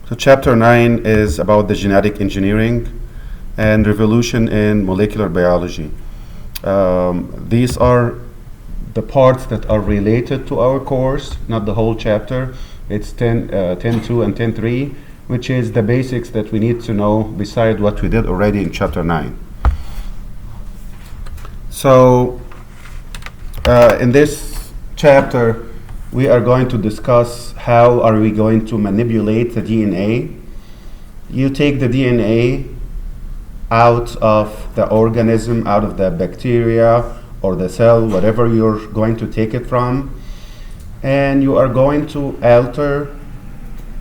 So chapter 9 is about the genetic engineering and revolution in molecular biology. These are the parts that are related to our course, not the whole chapter. It's 10.2 and 10.3, which is the basics that we need to know beside what we did already in chapter 9. So in this chapter, we are going to discuss how are we going to manipulate the DNA. You take the DNA out of the organism, out of the bacteria or the cell, whatever you're going to take it from, and you are going to alter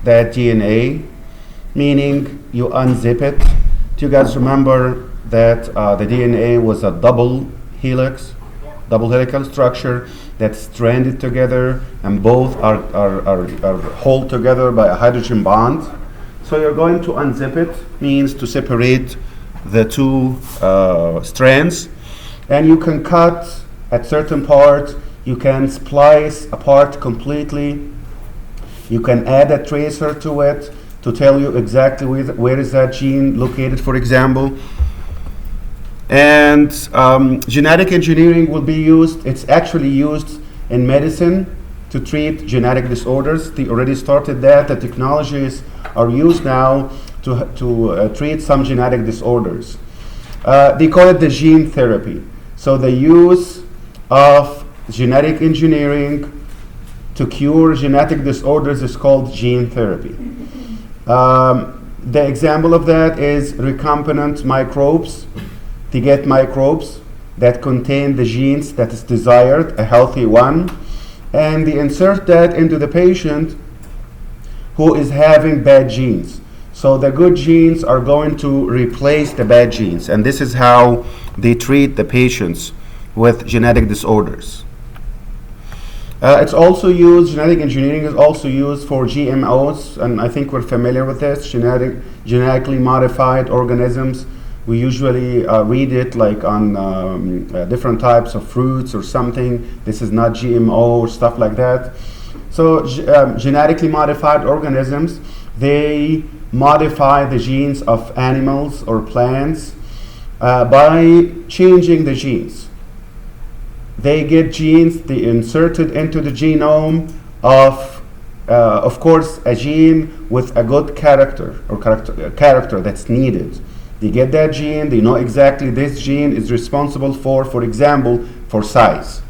that DNA, meaning you unzip it. Do you guys remember that the DNA was a double helical structure that's stranded together, and both are held together by a hydrogen bond? So you're going to unzip it, means to separate the two strands, and you can cut at certain parts, you can splice a part completely, you can add a tracer to it to tell you exactly where is that gene located, for example. And genetic engineering will be used. It's actually used in medicine to treat genetic disorders. They already started that. The technologies are used now to treat some genetic disorders. They call it the gene therapy. So the use of genetic engineering to cure genetic disorders is called gene therapy. The example of that is recombinant microbes. They get microbes that contain the genes that is desired, a healthy one, and they insert that into the patient who is having bad genes. So the good genes are going to replace the bad genes, and this is how they treat the patients with genetic disorders. It's also used, genetic engineering is also used for GMOs, and I think we're familiar with this, genetically modified organisms. We usually read it like on different types of fruits or something. This is not GMO or stuff like that. So genetically modified organisms, they modify the genes of animals or plants by changing the genes. They get genes, they insert it into the genome of course, a gene with a good character that's needed. They get that gene, they know exactly this gene is responsible for example, for size.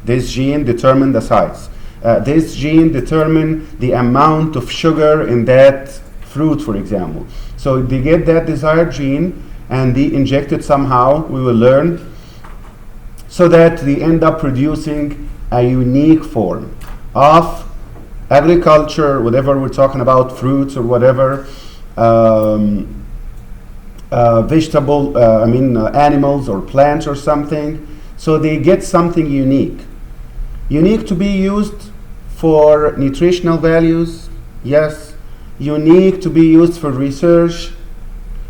This gene determines the size. This gene determines the amount of sugar in that fruit, for example. So they get that desired gene and they inject it somehow, we will learn, so that they end up producing a unique form of agriculture, whatever we're talking about, fruits or whatever, animals or plants or something. So they get something unique to be used for nutritional values, yes, unique to be used for research,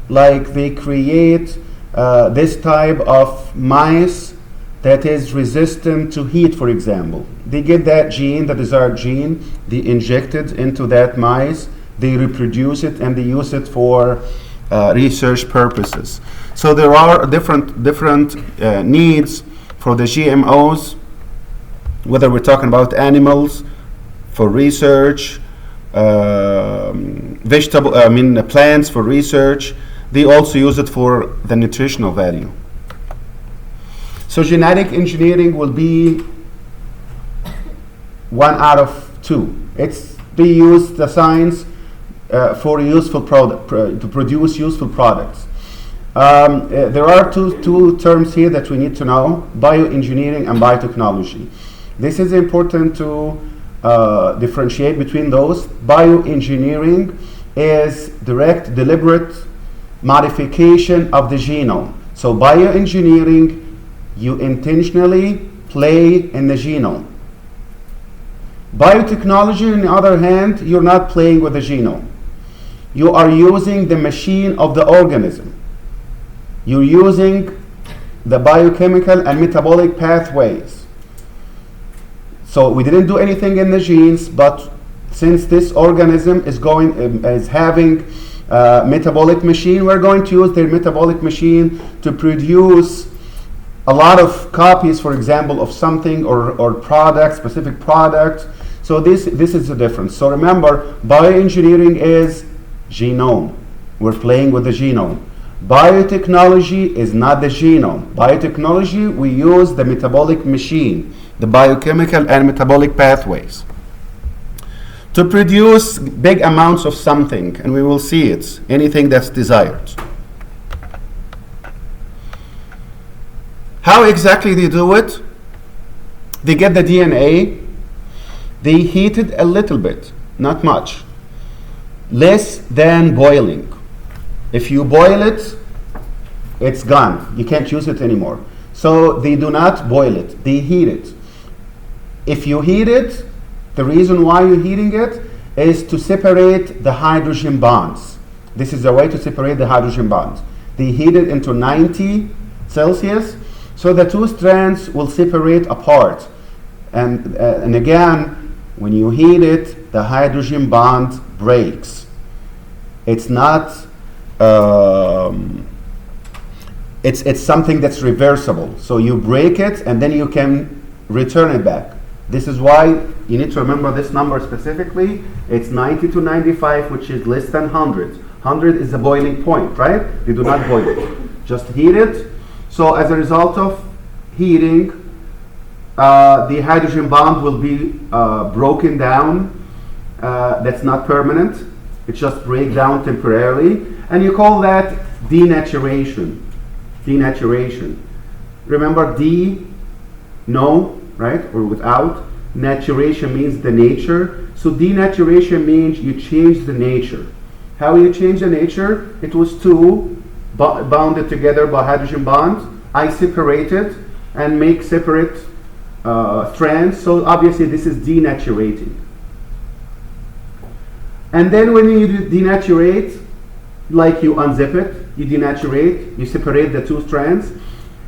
like they create this type of mice that is resistant to heat, for example. They get that gene, the desired gene, they inject it into that mice, they reproduce it, and they use it for research purposes. So there are different needs for the GMOs, whether we're talking about animals for research, plants for research. They also use it for the nutritional value. So genetic engineering will be 1 out of 2. They use the science for useful product, to produce useful products. There are two terms here that we need to know: bioengineering and biotechnology. This is important to differentiate between those. Bioengineering is direct, deliberate modification of the genome. So bioengineering, you intentionally play in the genome. Biotechnology, on the other hand, you're not playing with the genome. You are using the machine of the organism. You're using the biochemical and metabolic pathways. So we didn't do anything in the genes, but since this organism is having metabolic machine, we're going to use their metabolic machine to produce a lot of copies, for example, of something or product, specific product. So this is the difference. So remember, bioengineering is genome. We're playing with the genome. Biotechnology is not the genome. Biotechnology, we use the metabolic machine, the biochemical and metabolic pathways, to produce big amounts of something, and we will see it, anything that's desired. How exactly they do it? They get the DNA, they heat it a little bit, not much, less than boiling. If you boil it, it's gone. You can't use it anymore. So they do not boil it, they heat it. If you heat it, the reason why you're heating it is to separate the hydrogen bonds. This is a way to separate the hydrogen bonds. They heat it into 90 Celsius, so the two strands will separate apart. And again, when you heat it, the hydrogen bond breaks. It's not, it's something that's reversible. So you break it and then you can return it back. This is why you need to remember this number specifically. It's 90 to 95, which is less than 100. 100 is the boiling point, right? You do not boil it. Just heat it. So as a result of heating, the hydrogen bond will be broken down. That's not permanent. It just breaks down temporarily. And you call that denaturation. Denaturation. Remember, no, right? Or without. Naturation means the nature. So denaturation means you change the nature. How you change the nature? It was two bounded together by hydrogen bonds. I separate it and make separate strands. So obviously this is denaturating. And then when you denaturate, like you unzip it, you denaturate, you separate the two strands.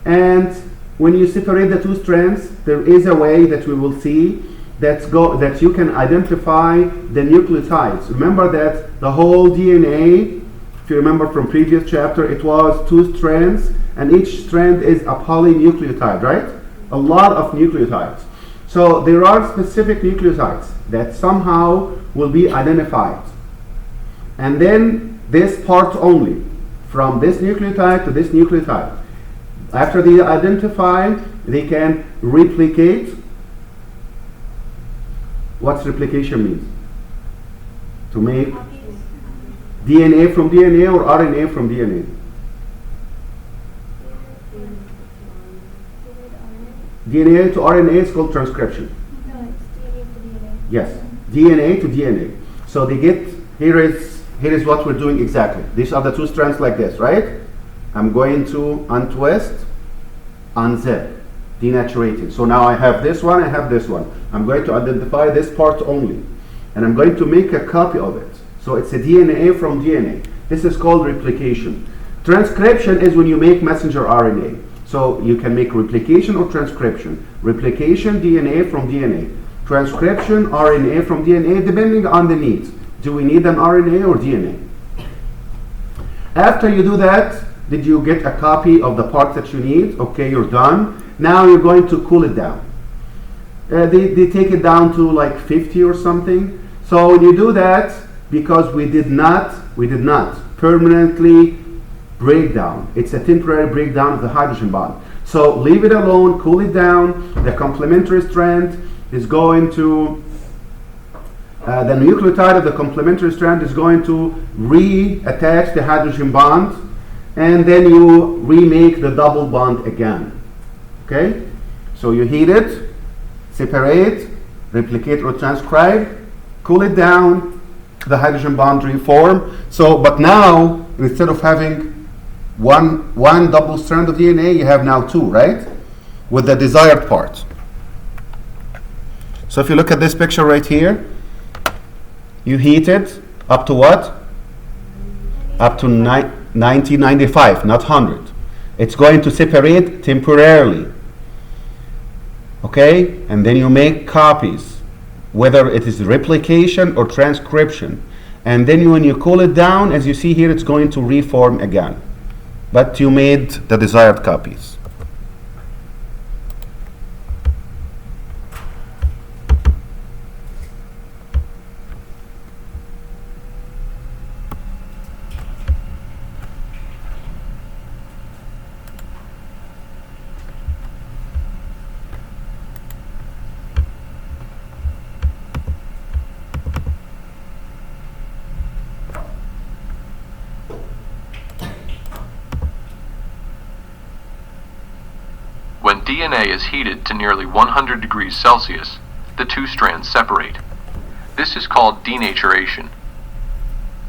And when you separate the two strands, there is a way that we will see that you can identify the nucleotides. Remember that the whole DNA, if you remember from previous chapter, it was two strands, and each strand is a polynucleotide, right? A lot of nucleotides. So there are specific nucleotides that somehow will be identified. And then this part only, from this nucleotide to this nucleotide. After they identify, they can replicate. What's replication means? To make DNA from DNA or RNA from DNA? DNA to RNA is called transcription. No, it's DNA to DNA. Yes, DNA to DNA. So they get, here is what we're doing exactly. These are the two strands like this, right? I'm going to untwist, unzip, denaturating. So now I have this one, I have this one. I'm going to identify this part only. And I'm going to make a copy of it. So it's a DNA from DNA. This is called replication. Transcription is when you make messenger RNA. So you can make replication or transcription. Replication, DNA from DNA. Transcription, RNA from DNA, depending on the need. Do we need an RNA or DNA? After you do that, did you get a copy of the part that you need? Okay, you're done. Now you're going to cool it down. They take it down to like 50 or something. So when you do that, because we did not permanently break down. It's a temporary breakdown of the hydrogen bond. So leave it alone, cool it down. The complementary strand is going to, the nucleotide of the complementary strand is going to reattach the hydrogen bond, and then you remake the double bond again. Okay? So you heat it, separate, replicate or transcribe, cool it down, the hydrogen bond reform. So, but now, instead of having one double strand of DNA, you have now two, right? With the desired part. So if you look at this picture right here, you heat it up to what? Up to 90, 95, not 100. It's going to separate temporarily. Okay? And then you make copies. whether it is replication or transcription. And then when you cool it down, as you see here, it's going to reform again. But you made the desired copies. When DNA is heated to nearly 100 degrees Celsius, the two strands separate. This is called denaturation.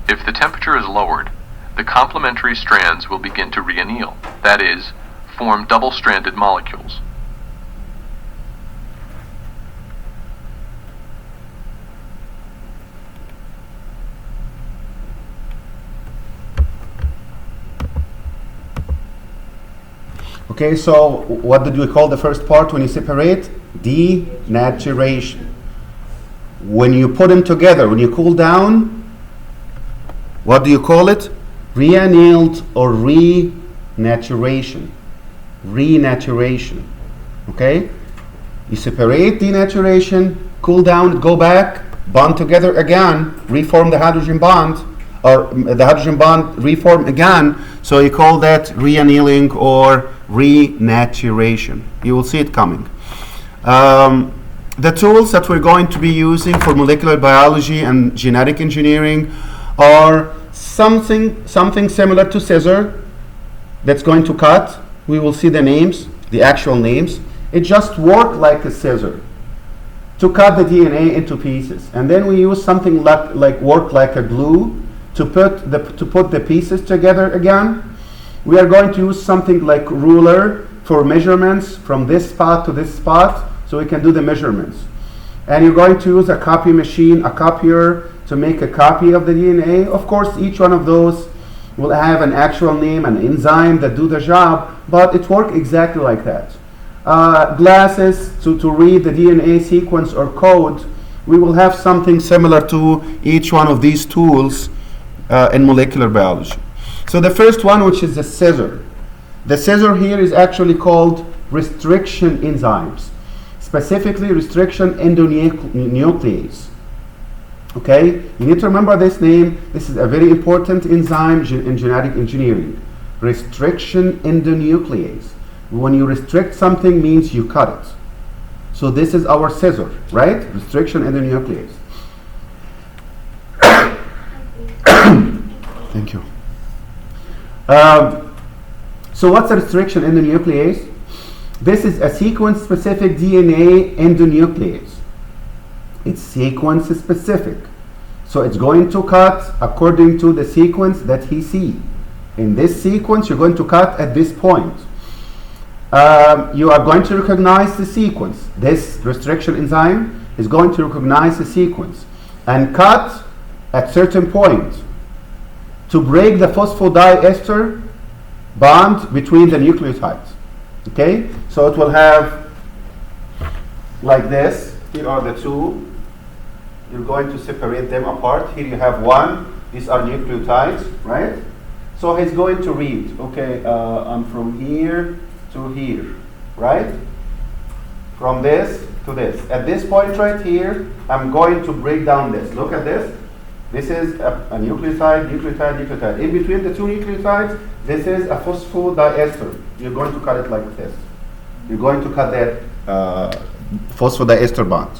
If the temperature is lowered, the complementary strands will begin to reanneal, that is, form double-stranded molecules. Okay, so what did we call the first part when you separate? Denaturation. When you put them together, when you cool down, what do you call it? Reannealed or renaturation. Renaturation. Okay? You separate denaturation, cool down, go back, bond together again, reform the hydrogen bond, or the hydrogen bond reform again, so you call that reannealing or renaturation. You will see it coming. The tools that we're going to be using for molecular biology and genetic engineering are something similar to scissor that's going to cut. We will see the names, the actual names. It just works like a scissor to cut the DNA into pieces. And then we use something like work like a glue to put the pieces together again. We are going to use something like ruler for measurements from this spot to this spot, so we can do the measurements. And you're going to use a copy machine, a copier, to make a copy of the DNA. Of course, each one of those will have an actual name, an enzyme that do the job, but it works exactly like that. Glasses to read the DNA sequence or code. We will have something similar to each one of these tools in molecular biology. So the first one, which is the scissor. The scissor here is actually called restriction enzymes, specifically restriction endonuclease. Okay, you need to remember this name. This is a very important enzyme in genetic engineering. Restriction endonuclease. When you restrict something, means you cut it. So this is our scissor, right? Restriction endonuclease. Thank you. So what's a restriction endonuclease? This is a sequence-specific DNA endonuclease. It's sequence-specific. So it's going to cut according to the sequence that he sees. In this sequence, you're going to cut at this point. You are going to recognize the sequence. This restriction enzyme is going to recognize the sequence and cut at certain point to break the phosphodiester bond between the nucleotides. Okay, so it will have like this. Here are the two. You're going to separate them apart. Here you have one. These are nucleotides, right? So he's going to read. Okay, I'm from here to here, right? From this to this. At this point right here, I'm going to break down this. Look at this. This is a nucleotide, nucleotide, nucleotide. In between the two nucleotides, this is a phosphodiester. You're going to cut it like this. You're going to cut that phosphodiester bond.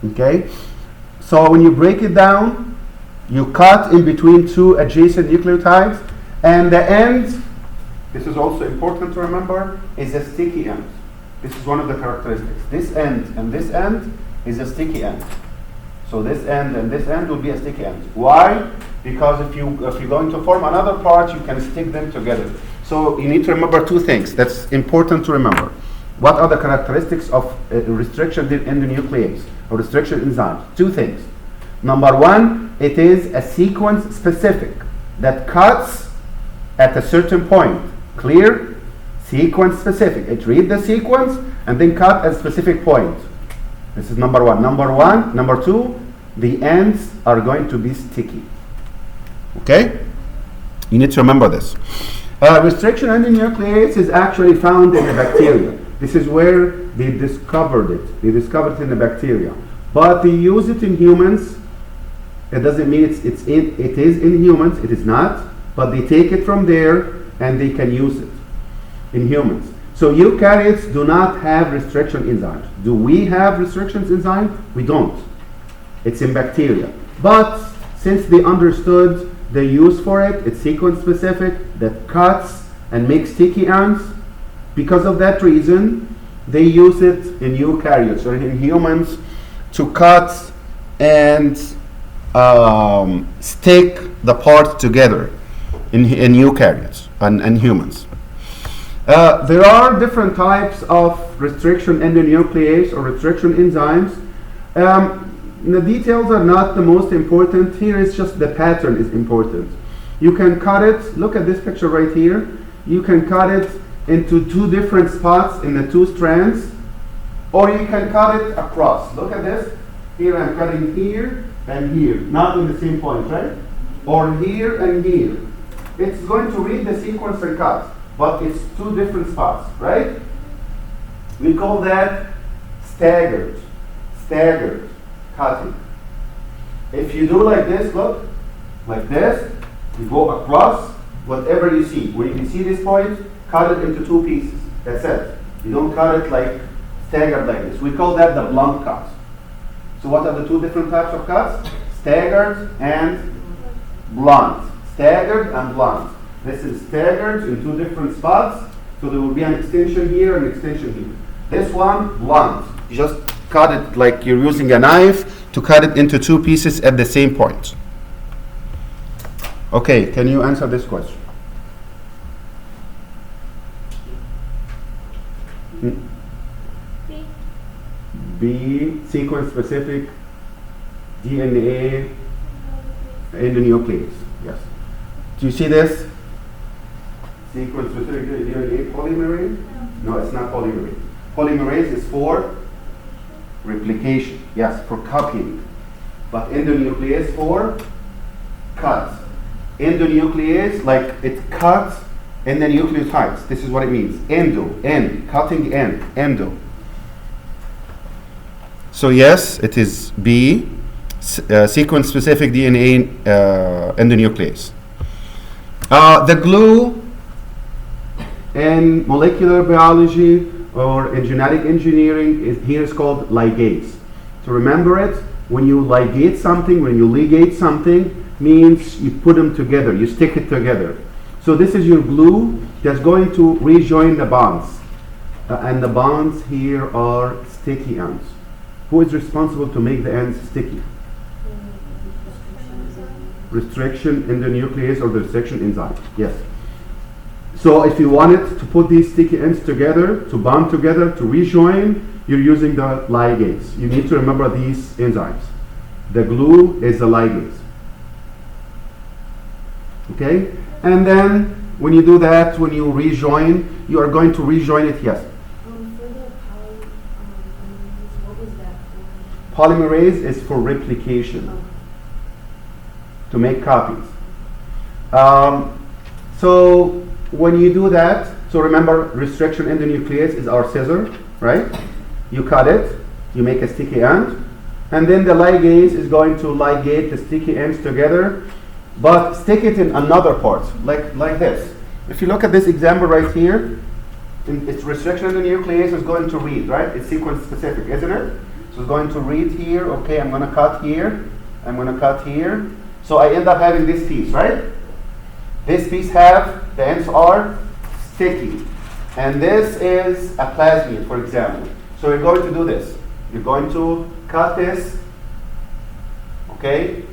Okay? So when you break it down, you cut in between two adjacent nucleotides, and the end, this is also important to remember, is a sticky end. This is one of the characteristics. This end and this end is a sticky end. So this end and this end will be a sticky end. Why? Because if you're going to form another part, you can stick them together. So you need to remember two things. That's important to remember. What are the characteristics of restriction endonuclease or restriction enzymes? Two things. Number one, it is a sequence specific that cuts at a certain point. Clear? Sequence specific. It reads the sequence and then cut at a specific point. This is number one. Number two, the ends are going to be sticky. Okay? You need to remember this. Restriction endonuclease is actually found in the bacteria. This is where they discovered it. They discovered it in the bacteria. But they use it in humans. It doesn't mean it is in humans. It is not. But they take it from there and they can use it in humans. So eukaryotes do not have restriction enzymes. Do we have restriction enzymes? We don't. It's in bacteria. But since they understood the use for it, it's sequence specific, that cuts and makes sticky ends. Because of that reason, they use it in eukaryotes or in humans to cut and stick the parts together in eukaryotes and humans. There are different types of restriction endonuclease or restriction enzymes. The details are not the most important. Here is just the pattern is important. You can cut it, look at this picture right here. You can cut it into two different spots in the two strands, or you can cut it across. Look at this. Here I'm cutting here and here, not in the same point, right? Or here and here. It's going to read the sequence and cut, but it's two different spots, right? We call that staggered cutting. If you do like this, look, like this, you go across, whatever you see. When you see this point, cut it into two pieces. That's it. You don't cut it like staggered like this. We call that the blunt cut. So what are the two different types of cuts? Staggered and blunt. Staggered and blunt. This is staggered in two different spots. So there will be an extension here and extension here. This one, blunt. You just cut it like you're using a knife to cut it into two pieces at the same point. Okay, can you answer this question? B, sequence specific DNA endonuclease. Yes. Do you see this? Sequence specific DNA polymerase? No, it's not polymerase. Polymerase is for replication. Yes, for copying. But endonuclease for cut. Endonuclease, like it cuts and then nucleotides. This is what it means. End, cutting end, endo. So yes, it is B, sequence-specific DNA endonuclease. The glue in molecular biology or in genetic engineering here is called ligase. To remember it, when you ligate something, when you ligate something, means you put them together, you stick it together. So this is your glue that's going to rejoin the bonds. And the bonds here are sticky ends. Who is responsible to make the ends sticky? Restriction endonuclease or the restriction enzyme. Yes. So if you wanted to put these sticky ends together, to bond together, to rejoin, you're using the ligase. You need to remember these enzymes. The glue is the ligase. Okay? And then when you do that, when you rejoin, you are going to rejoin it, yes. For the polymerase, what was that for? Polymerase is for replication, to make copies. So when you do that, so remember restriction endonuclease is our scissor, right? You cut it, you make a sticky end, and then the ligase is going to ligate the sticky ends together, but stick it in another part, like this. If you look at this example right here, its restriction endonuclease is going to read, right? It's sequence specific, isn't it? So it's going to read here, okay, I'm going to cut here, I'm going to cut here. So I end up having this piece, right? This piece the ends are sticky. And this is a plasmid, for example. So you're going to do this. You're going to cut this, okay,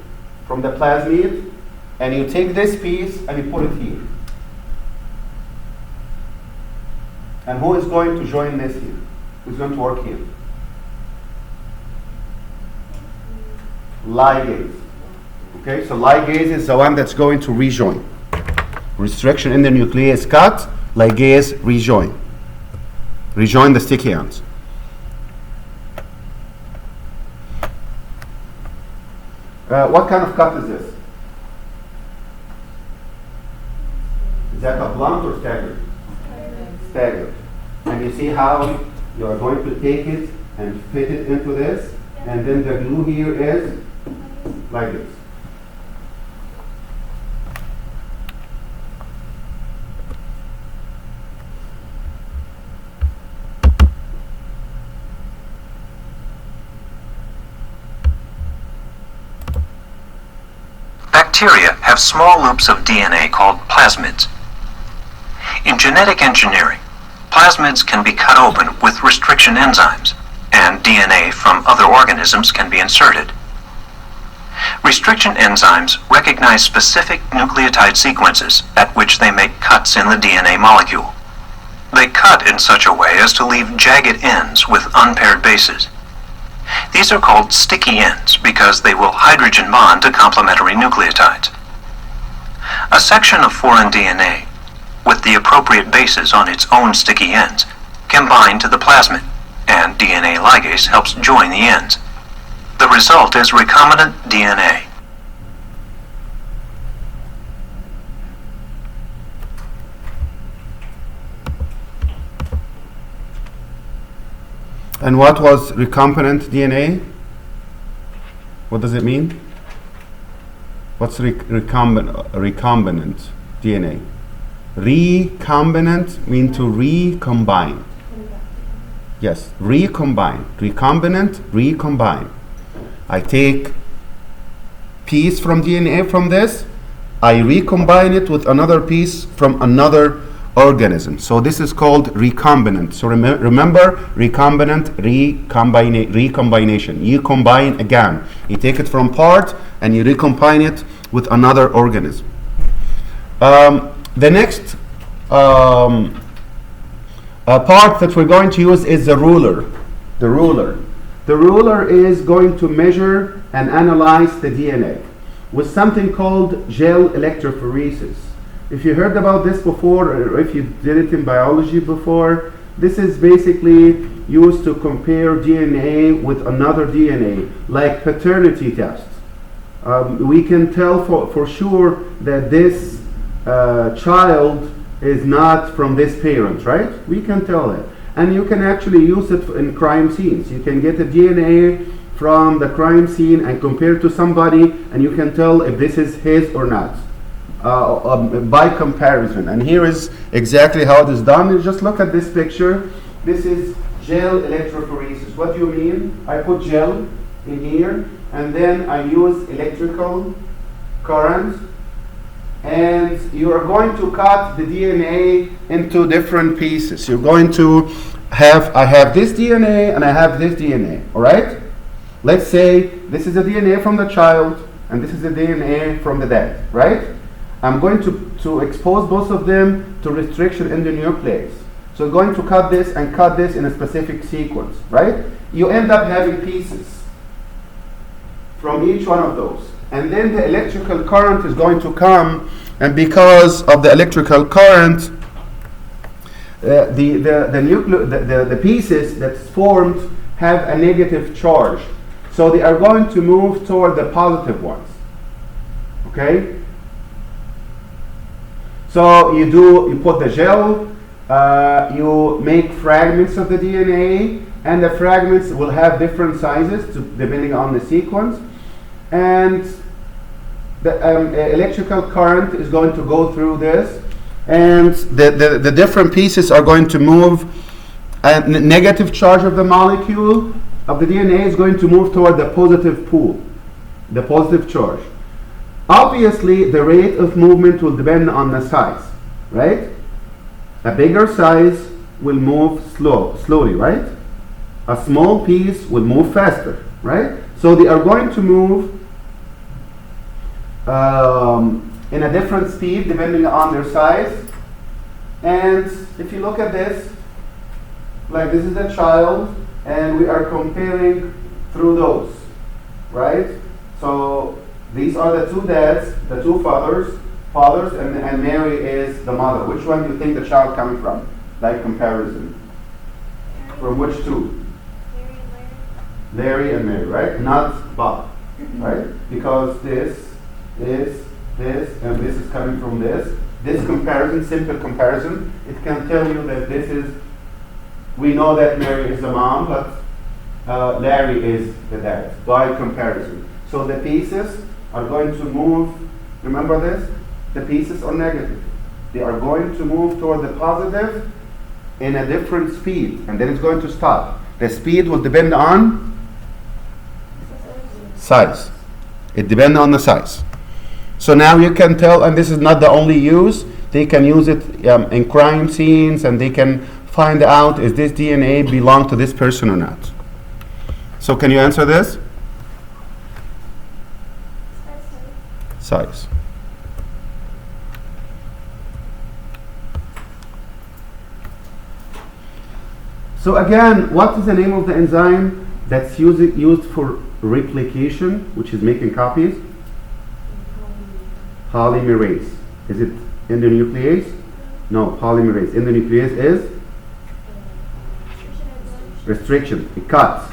from the plasmid, and you take this piece and you put it here. And who is going to join this here? Who's going to work here? Ligase. Okay, so ligase is the one that's going to rejoin. Restriction in the nucleus cut, ligase rejoin. Rejoin the sticky ends. What kind of cut is this? Is that a blunt or staggered? Staggered. And you see how you are going to take it and fit it into this, and then the glue here is like this. Bacteria have small loops of DNA called plasmids. In genetic engineering, plasmids can be cut open with restriction enzymes, and DNA from other organisms can be inserted. Restriction enzymes recognize specific nucleotide sequences at which they make cuts in the DNA molecule. They cut in such a way as to leave jagged ends with unpaired bases. These are called sticky ends because they will hydrogen bond to complementary nucleotides. A section of foreign DNA, with the appropriate bases on its own sticky ends, can bind to the plasmid, and DNA ligase helps join the ends. The result is recombinant DNA. And what was recombinant DNA? What does it mean? What's recombinant DNA? Recombinant means to recombine. Yes, recombine. Recombinant, recombine. I take piece from DNA from this, I recombine it with another piece from another organism. So this is called recombinant. So remember, recombinant, recombination. You combine again. You take it from part and you recombine it with another organism. The next part that we're going to use is the ruler. The ruler. The ruler is going to measure and analyze the DNA with something called gel electrophoresis. If you heard about this before, or if you did it in biology before, this is basically used to compare DNA with another DNA, like paternity tests. We can tell for sure that this child is not from this parent, right? We can tell it. And you can actually use it in crime scenes. You can get a DNA from the crime scene and compare it to somebody, and you can tell if this is his or not. By comparison. And here is exactly how it is done. You just look at this picture. This is gel electrophoresis. What do you mean? I put gel in here and then I use electrical current, and you are going to cut the DNA into different pieces. You're going to have, I have this DNA and I have this DNA, all right? Let's say this is the DNA from the child and this is the DNA from the dad, right? I'm going to expose both of them to restriction in the nuclease. So I'm going to cut this and cut this in a specific sequence, right? You end up having pieces from each one of those. And then the electrical current is going to come, and because of the electrical current, the pieces that's formed have a negative charge. So they are going to move toward the positive ones, okay? So you put the gel, you make fragments of the DNA, and the fragments will have different sizes depending on the sequence. And the electrical current is going to go through this, and the different pieces are going to move. And the negative charge of the molecule of the DNA is going to move toward the positive pool, the positive charge. Obviously, the rate of movement will depend on the size, right? A bigger size will move slowly, right? A small piece will move faster, right? So they are going to move in a different speed depending on their size. And if you look at this, like this is a child, and we are comparing through those, right? So these are the two dads, the two fathers, and Mary is the mother. Which one do you think the child coming from, by comparison? From which two? Larry and Mary. Larry and Mary, right? Not Bob. right? Because this, and this is coming from this. This comparison, simple comparison, it can tell you that this is, we know that Mary is the mom, but Larry is the dad, by comparison. So the pieces are going to move, remember this? The pieces are negative. They are going to move toward the positive in a different speed, and then it's going to stop. The speed will depend on size. It depends on the size. So now you can tell, and this is not the only use, they can use it in crime scenes, and they can find out is this DNA belong to this person or not. So can you answer this? Size. So again, what is the name of the enzyme that's used for replication, which is making copies? Polymerase. Is it endonuclease? No, polymerase. Endonuclease is restriction. It cuts.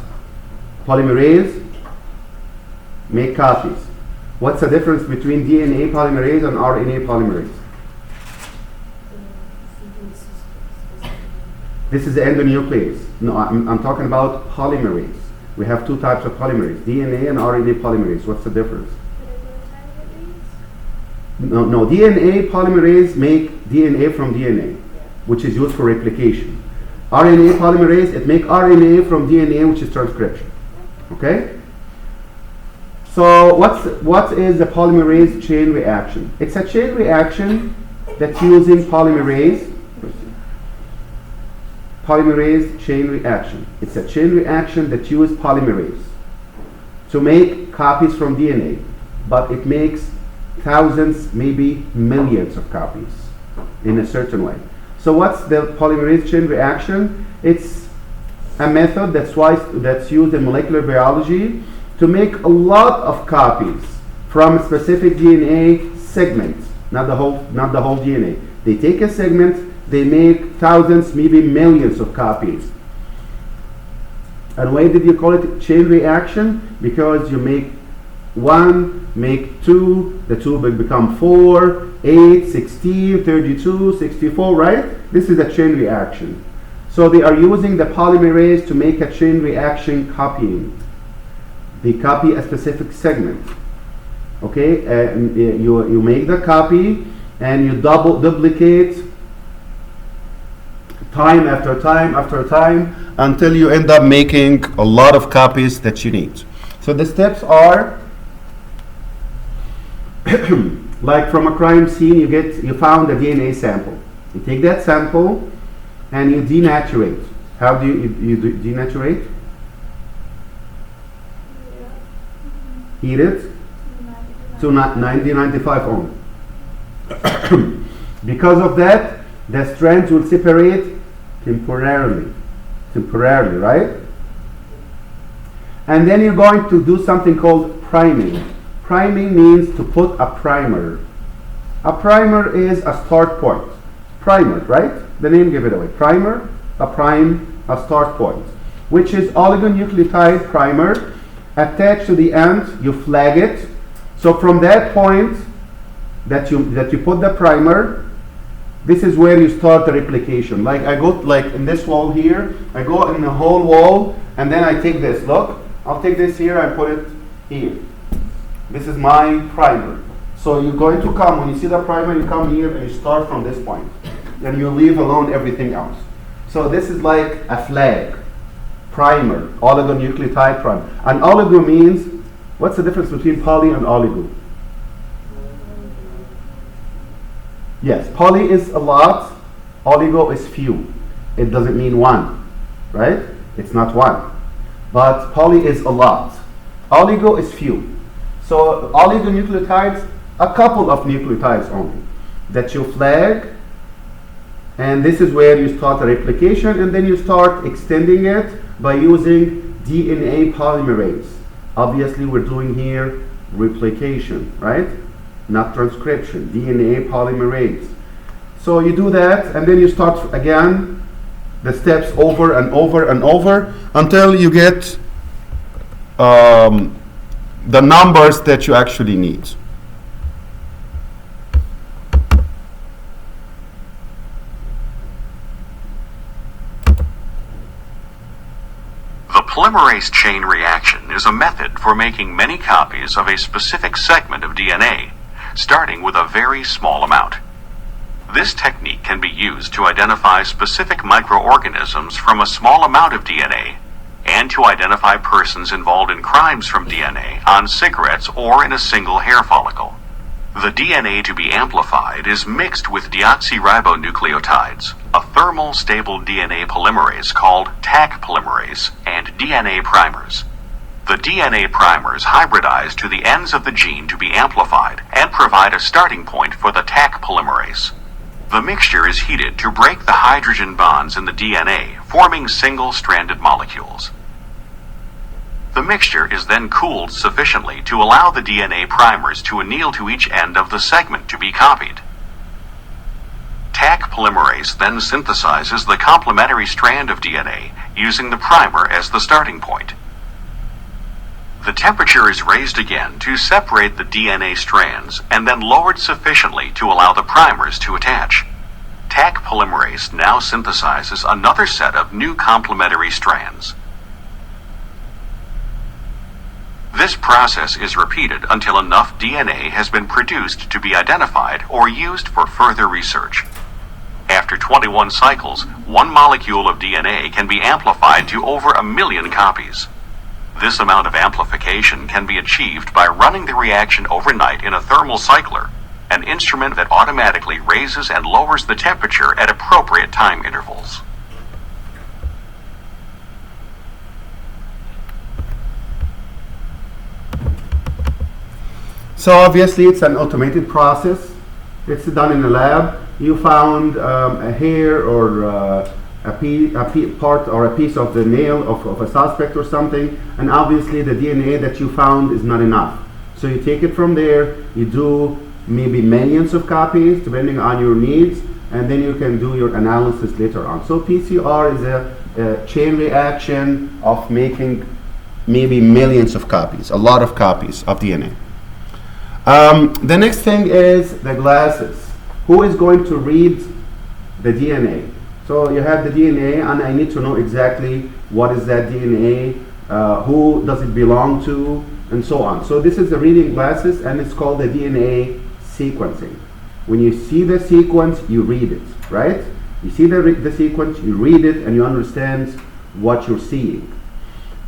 Polymerase make copies. What's the difference between DNA polymerase and RNA polymerase? This is the endonuclease. No, I'm talking about polymerase. We have two types of polymerase, DNA and RNA polymerase. What's the difference? No, DNA polymerase make DNA from DNA, which is used for replication. RNA polymerase, it make RNA from DNA, which is transcription. Okay? So what is the polymerase chain reaction? It's a chain reaction that's using polymerase chain reaction. It's a chain reaction that uses polymerase to make copies from DNA, but it makes thousands, maybe millions of copies in a certain way. So what's the polymerase chain reaction? It's a method that's used in molecular biology to make a lot of copies from a specific DNA segment, not the whole DNA. They take a segment, they make thousands, maybe millions of copies. And why did you call it chain reaction? Because you make 1, make 2, the 2 will become 4, 8, 16, 32, 64, right? This is a chain reaction. So they are using the polymerase to make a chain reaction copying. They copy a specific segment. Okay, you make the copy and you duplicate time after time after time until you end up making a lot of copies that you need. So the steps are like from a crime scene, you found a DNA sample. You take that sample and you denaturate. How do you denaturate? Heat it to 90-95 only. Because of that, the strands will separate temporarily, right? And then you're going to do something called priming. Priming means to put a primer. A primer is a start point. Primer, right? The name gave it away. Primer, a start point, which is oligonucleotide primer. Attached to the end, you flag it. So from that point that you put the primer, this is where you start the replication. Like I go like in this wall here, I go in the whole wall, and then I take this. Look, I'll take this here and put it here. This is my primer. So you're going to come, when you see the primer, you come here and you start from this point. Then you leave alone everything else. So this is like a flag. Primer, oligonucleotide primer. And oligo means, what's the difference between poly and oligo? Yes, poly is a lot, oligo is few. It doesn't mean one, right? It's not one. But poly is a lot. Oligo is few. So oligonucleotides, a couple of nucleotides only that you flag, and this is where you start a replication, and then you start extending it by using DNA polymerase. Obviously we're doing here replication, right? Not transcription, DNA polymerase. So you do that, and then you start again the steps over and over and over until you get the numbers that you actually need. The polymerase chain reaction is a method for making many copies of a specific segment of DNA, starting with a very small amount. This technique can be used to identify specific microorganisms from a small amount of DNA, and to identify persons involved in crimes from DNA on cigarettes or in a single hair follicle. The DNA to be amplified is mixed with deoxyribonucleotides, a thermal stable DNA polymerase called Taq polymerase, and DNA primers. The DNA primers hybridize to the ends of the gene to be amplified and provide a starting point for the Taq polymerase. The mixture is heated to break the hydrogen bonds in the DNA, forming single-stranded molecules. The mixture is then cooled sufficiently to allow the DNA primers to anneal to each end of the segment to be copied. Taq polymerase then synthesizes the complementary strand of DNA using the primer as the starting point. The temperature is raised again to separate the DNA strands and then lowered sufficiently to allow the primers to attach. Taq polymerase now synthesizes another set of new complementary strands. This process is repeated until enough DNA has been produced to be identified or used for further research. After 21 cycles, one molecule of DNA can be amplified to over 1 million copies. This amount of amplification can be achieved by running the reaction overnight in a thermal cycler, an instrument that automatically raises and lowers the temperature at appropriate time intervals. So obviously it's an automated process. It's done in a lab. You found a hair or a part or a piece of the nail of a suspect or something, and obviously the DNA that you found is not enough. So you take it from there, you do maybe millions of copies depending on your needs, and then you can do your analysis later on. So PCR is a chain reaction of making maybe millions of copies, a lot of copies of DNA. The next thing is the glasses. Who is going to read the DNA? So you have the DNA, and I need to know exactly what is that DNA, who does it belong to, and so on. So this is the reading glasses, and it's called the DNA sequencing. When you see the sequence, you read it, right? You see the sequence, you read it, and you understand what you're seeing.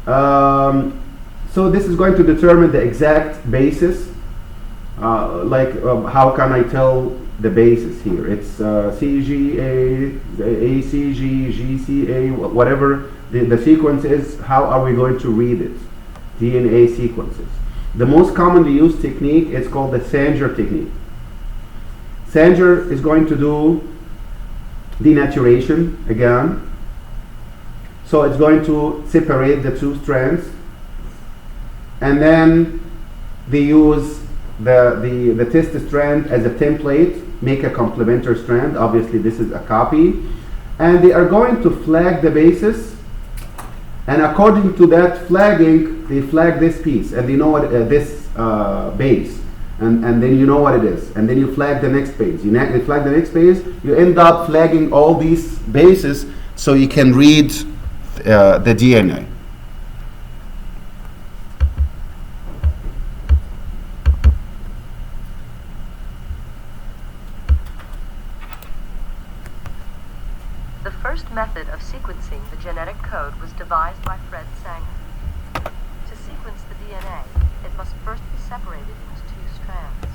So this is going to determine the exact basis. How can I tell the basis here? It's CGA, ACG, GCA, whatever the sequence is. How are we going to read it? DNA sequences. The most commonly used technique is called the Sanger technique. Sanger is going to do denaturation again. So it's going to separate the two strands, and then they use the test strand as a template, make a complementary strand. Obviously this is a copy, and they are going to flag the basis, and according to that flagging, they flag this piece, and they know what this base, and then you know what it is, and then you flag the next base. You flag the next base, you end up flagging all these bases so you can read the DNA. The first method of sequencing the genetic code was devised by Fred Sanger. To sequence the DNA, it must first be separated into two strands.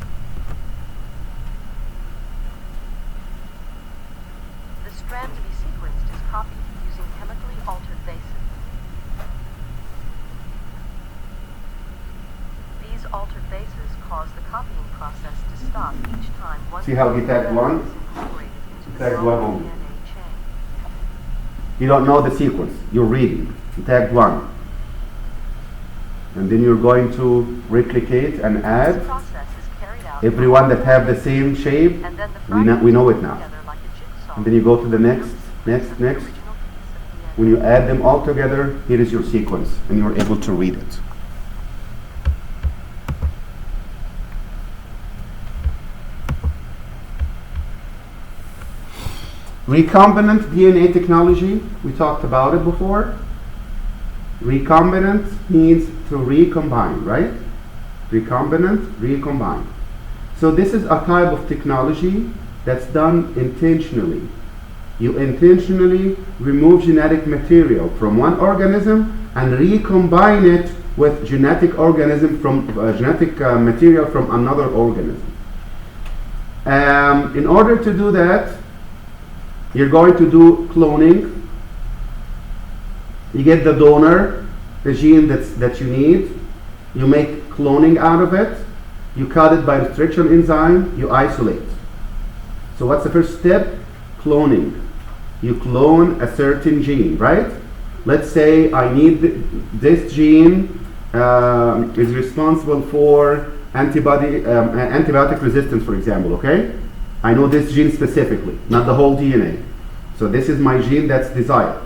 The strand to be sequenced is copied using chemically altered bases. These altered bases cause the copying process to stop each time one. See how he tagged one? is incorporated into the Tagged cell one only. DNA chain. You don't know the sequence. You're reading. You tagged one. And then you're going to replicate and This add process is carried out every one that have the same shape. and then the We know it fragments now. put together like a jigsaw. And then you go to the next. The original piece of When DNA. you add them all together, here is your sequence, and you're able to read it. Recombinant DNA technology, we talked about it before. Recombinant means to recombine, right? Recombinant, recombine. So this is a type of technology that's done intentionally. You intentionally remove genetic material from one organism and recombine it with genetic organism from genetic material from another organism. In order to do that, you're going to do cloning. You get the donor, the gene that you need. You make cloning out of it. You cut it by restriction enzyme. You isolate. So what's the first step? Cloning. You clone a certain gene, right? Let's say I need this gene is responsible for antibiotic resistance, for example, okay? I know this gene specifically, not the whole DNA. So this is my gene that's desired.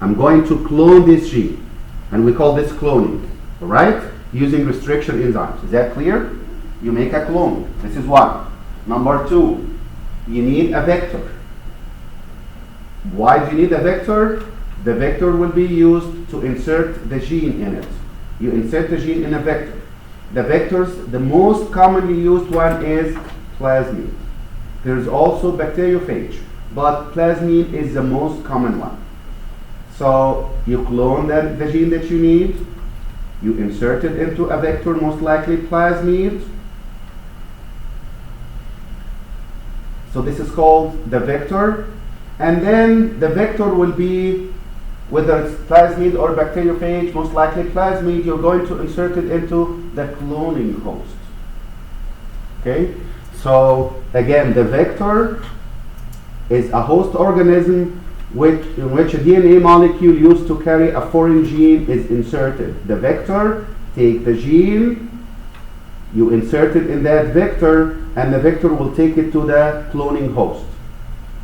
I'm going to clone this gene, and we call this cloning, all right? Using restriction enzymes. Is that clear? You make a clone. This is one. Number two, you need a vector. Why do you need a vector? The vector will be used to insert the gene in it. You insert the gene in a vector. The vectors, the most commonly used one is plasmid. There's also bacteriophage, but plasmid is the most common one. So you clone the gene that you need, you insert it into a vector, most likely plasmid. So this is called the vector. And then the vector will be, whether it's plasmid or bacteriophage, most likely plasmid, you're going to insert it into the cloning host. Okay? So again, the vector is a host organism in which a DNA molecule used to carry a foreign gene is inserted. The vector take the gene, you insert it in that vector, and the vector will take it to the cloning host.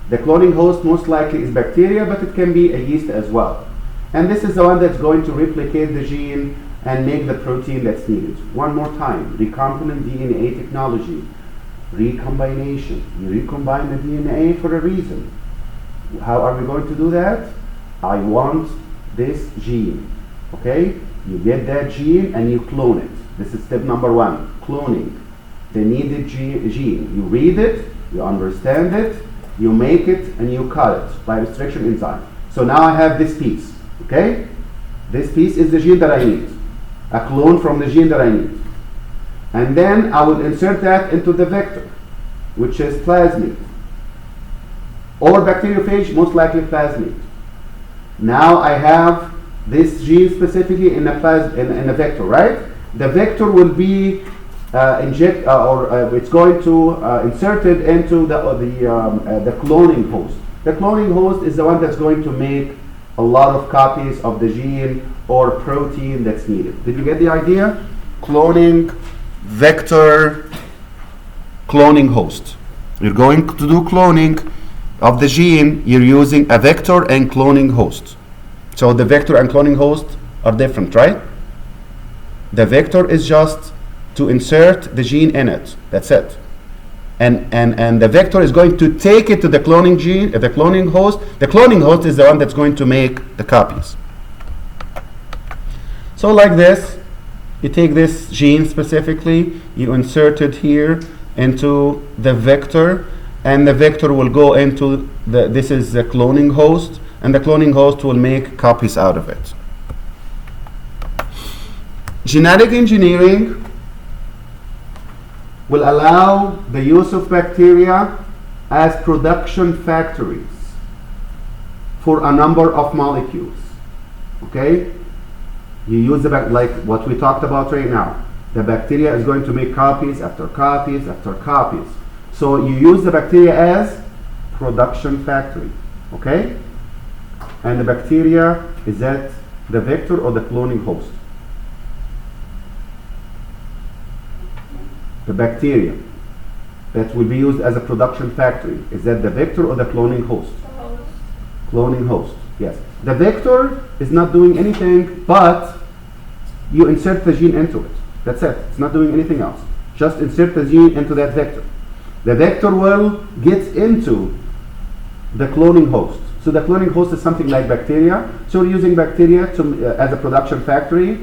The cloning host most likely is bacteria, but it can be a yeast as well. And this is the one that's going to replicate the gene and make the protein that's needed. One more time, recombinant DNA technology. Recombination. You recombine the DNA for a reason. How are we going to do that? I want this gene. Okay? You get that gene and you clone it. This is step number one, cloning. The needed gene. You read it, you understand it, you make it, and you cut it by restriction enzyme. So now I have this piece. Okay? This piece is the gene that I need. A clone from the gene that I need. And then I will insert that into the vector, which is plasmid. Or bacteriophage, most likely plasmid. Now I have this gene specifically in a vector, right? The vector will be it's going to insert it into the cloning host. The cloning host is the one that's going to make a lot of copies of the gene or protein that's needed. Did you get the idea? Cloning, vector, cloning host. You're going to do cloning of the gene, you're using a vector and cloning host. So the vector and cloning host are different, right? The vector is just to insert the gene in it. That's it. And the vector is going to take it to the cloning gene, the cloning host. The cloning host is the one that's going to make the copies. So like this, you take this gene specifically, you insert it here into the vector, and the vector will go into this is the cloning host, and the cloning host will make copies out of it. Genetic engineering will allow the use of bacteria as production factories for a number of molecules. Okay? You use like what we talked about right now. The bacteria is going to make copies after copies after copies. So you use the bacteria as production factory. Okay? And the bacteria is that the vector or the cloning host? The bacteria that will be used as a production factory, is that the vector or the cloning host? Cloning host, yes. The vector is not doing anything, but you insert the gene into it. That's it. It's not doing anything else. Just insert the gene into that vector. The vector will get into the cloning host. So the cloning host is something like bacteria. So we're using bacteria as a production factory,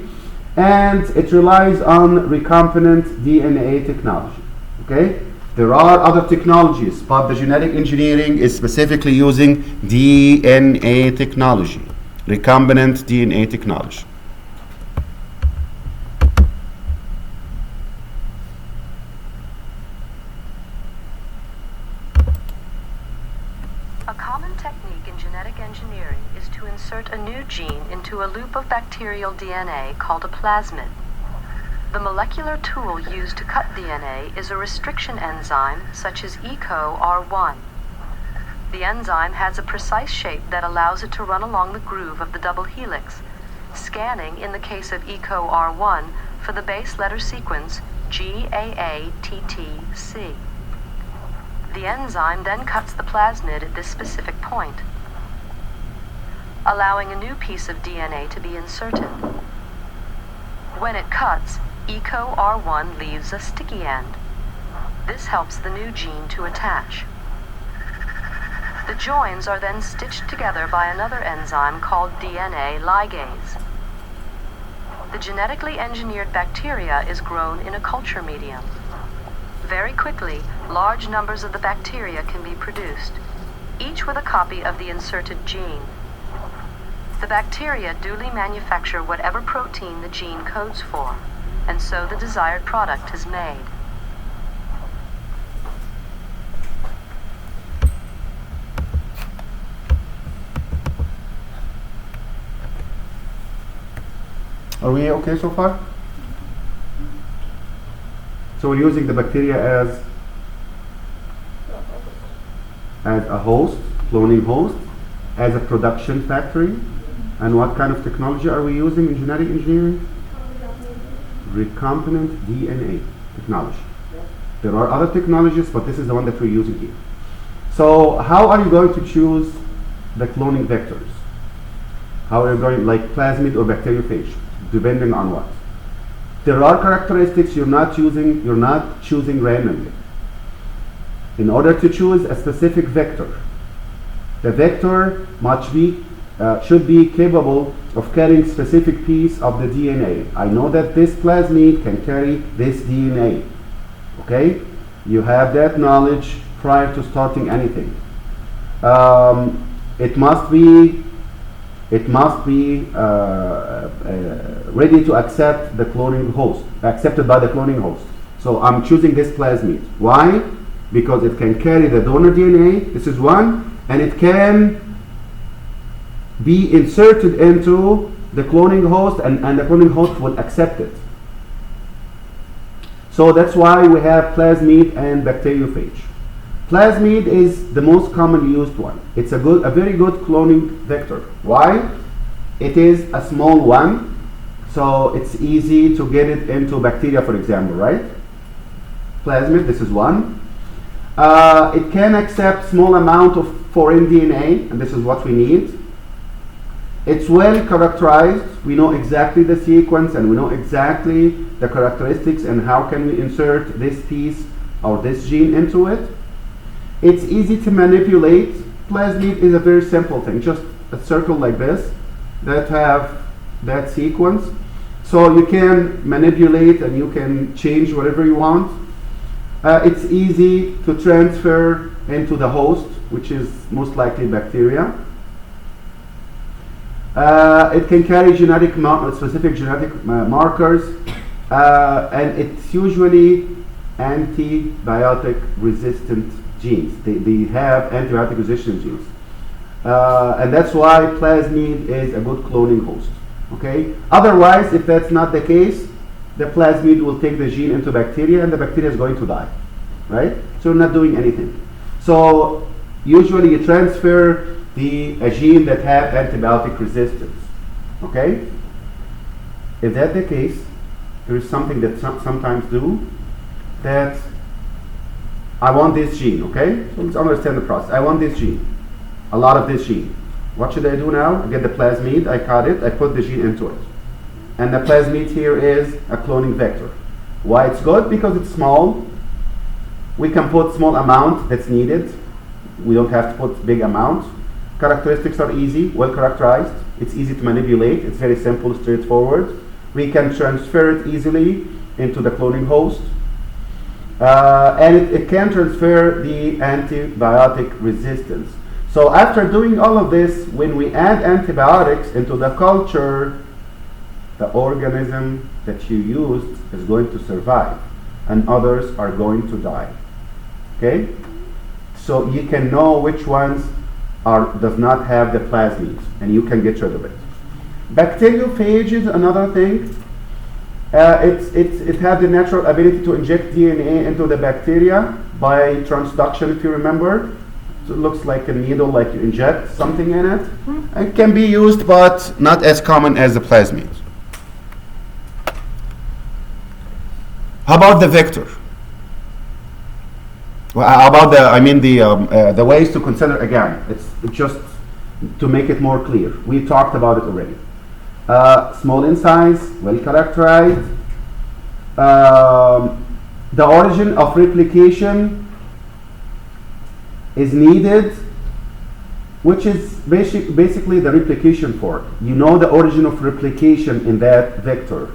and it relies on recombinant DNA technology. Okay? There are other technologies, but the genetic engineering is specifically using DNA technology, recombinant DNA technology. A common technique in genetic engineering is to insert a new gene into a loop of bacterial DNA called a plasmid. The molecular tool used to cut DNA is a restriction enzyme such as EcoR1. The enzyme has a precise shape that allows it to run along the groove of the double helix, scanning, in the case of EcoR1, for the base letter sequence GAATTC. The enzyme then cuts the plasmid at this specific point, allowing a new piece of DNA to be inserted. When it cuts, EcoR1 leaves a sticky end. This helps the new gene to attach. The joins are then stitched together by another enzyme called DNA ligase. The genetically engineered bacteria is grown in a culture medium. Very quickly, large numbers of the bacteria can be produced, each with a copy of the inserted gene. The bacteria duly manufacture whatever protein the gene codes for, and so the desired product is made. Are we okay so far? So we're using the bacteria as a host, cloning host, as a production factory. And what kind of technology are we using in genetic engineering? Recombinant DNA technology. There are other technologies, but this is the one that we're using here. So how are you going to choose the cloning vectors? How are you going, like plasmid or bacteriophage, depending on what? There are characteristics you're not choosing randomly. In order to choose a specific vector, the vector should be capable of carrying specific piece of the DNA. I know that this plasmid can carry this DNA. Okay? You have that knowledge prior to starting anything. It must be ready to accept the cloning host, accepted by the cloning host. So I'm choosing this plasmid. Why? Because it can carry the donor DNA, this is one, and it can be inserted into the cloning host, and the cloning host will accept it. So that's why we have plasmid and bacteriophage. Plasmid is the most commonly used one. It's a very good cloning vector. Why? It is a small one, so it's easy to get it into bacteria, for example, right? Plasmid, this is one. It can accept small amount of foreign DNA, and this is what we need. It's well characterized. We know exactly the sequence, and we know exactly the characteristics and how can we insert this piece or this gene into it. It's easy to manipulate. Plasmid is a very simple thing, just a circle like this that have that sequence. So you can manipulate and you can change whatever you want. It's easy to transfer into the host, which is most likely bacteria. It can carry specific genetic markers, and it's usually antibiotic resistant genes. They have antibiotic resistant genes. And that's why plasmid is a good cloning host. Okay? Otherwise, if that's not the case, the plasmid will take the gene into bacteria and the bacteria is going to die. Right? So you're not doing anything. So usually you transfer a gene that have antibiotic resistance. Okay? If that's the case, there is something that sometimes do that I want this gene, okay? So let's understand the process. I want this gene, a lot of this gene. What should I do now? I get the plasmid, I cut it, I put the gene into it. And the plasmid here is a cloning vector. Why it's good? Because it's small. We can put small amount that's needed. We don't have to put big amounts. Characteristics are easy, well characterized. It's easy to manipulate. It's very simple, straightforward. We can transfer it easily into the cloning host. And it can transfer the antibiotic resistance. So after doing all of this, when we add antibiotics into the culture, the organism that you used is going to survive and others are going to die. Okay? So you can know which ones does not have the plasmids and you can get rid of it. Bacteriophage is another thing. It has the natural ability to inject DNA into the bacteria by transduction, if you remember. So it looks like a needle, like you inject something in it. It can be used, but not as common as the plasmids. How about the vector? Well, how about the ways to consider again? It's just to make it more clear. We talked about it already. Small in size, well characterized. The origin of replication is needed, which is basically the replication fork. You know the origin of replication in that vector.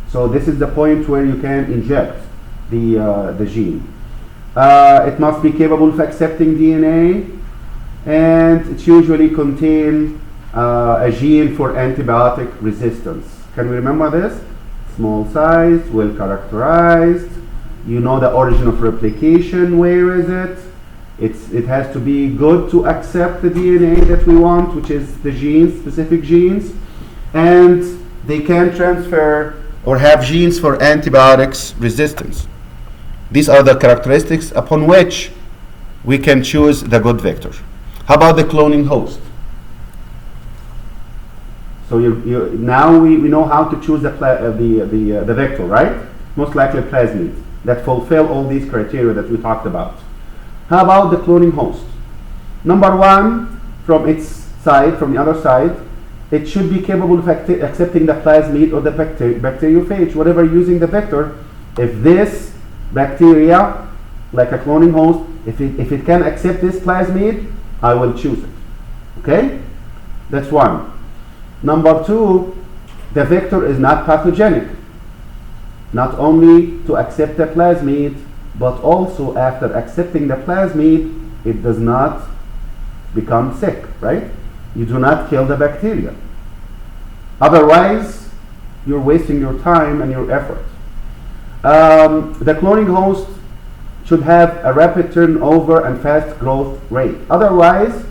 So this is the point where you can inject the gene. It must be capable of accepting DNA, and it usually contains a gene for antibiotic resistance. Can we remember this? Small size, well characterized. You know the origin of replication. Where is it? It has to be good to accept the DNA that we want, which is the genes, specific genes, and they can transfer or have genes for antibiotics resistance. These are the characteristics upon which we can choose the good vector. How about the cloning host? So now we know how to choose the vector, right? Most likely plasmids that fulfill all these criteria that we talked about. How about the cloning host? Number one, from its side, from the other side, it should be capable of accepting the plasmid or the bacteriophage, whatever using the vector. If this bacteria, like a cloning host, if it can accept this plasmid, I will choose it. Okay? That's one. Number two, the vector is not pathogenic. Not only to accept the plasmid, but also after accepting the plasmid, it does not become sick, right? You do not kill the bacteria. Otherwise, you're wasting your time and your effort. The cloning host should have a rapid turnover and fast growth rate. Otherwise,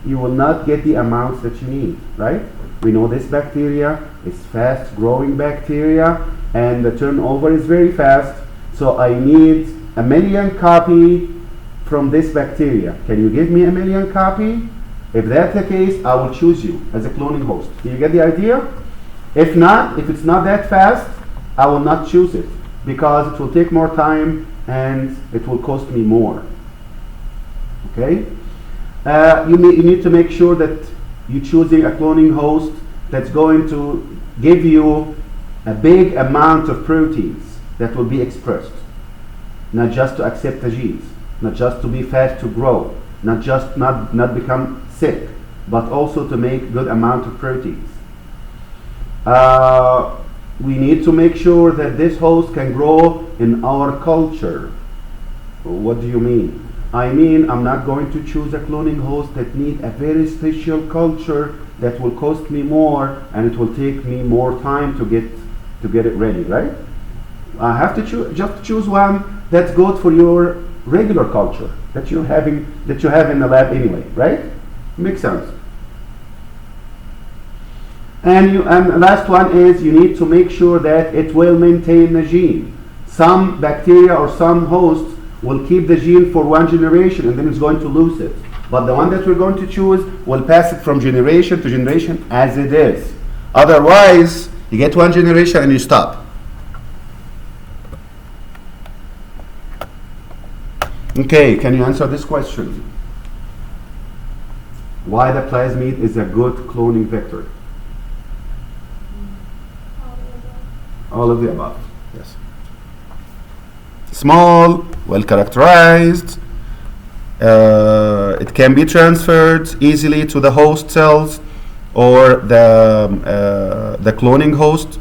you will not get the amounts that you need, right? We know this bacteria is fast growing bacteria and the turnover is very fast. So I need 1 million copy from this bacteria. Can you give me 1 million copy? If that's the case, I will choose you as a cloning host. Do you get the idea? If not, if it's not that fast, I will not choose it because it will take more time and it will cost me more. Okay? You need to make sure that you're choosing a cloning host that's going to give you a big amount of proteins that will be expressed. Not just to accept the genes, not just to be fast to grow, not just not become sick, but also to make good amount of proteins. We need to make sure that this host can grow in our culture. What do you mean? I mean, I'm not going to choose a cloning host that need a very special culture that will cost me more and it will take me more time to get it ready, right? I have to choose one that's good for your regular culture that you have in the lab anyway, right? Makes sense. And the last one is you need to make sure that it will maintain the gene. Some bacteria or some hosts will keep the gene for 1 generation and then it's going to lose it. But the one that we're going to choose will pass it from generation to generation as it is. Otherwise, you get 1 generation and you stop. Okay, can you answer this question? Why the plasmid is a good cloning vector? All of the above. Yes. Small, well characterized, It can be transferred easily to the host cells or the cloning host.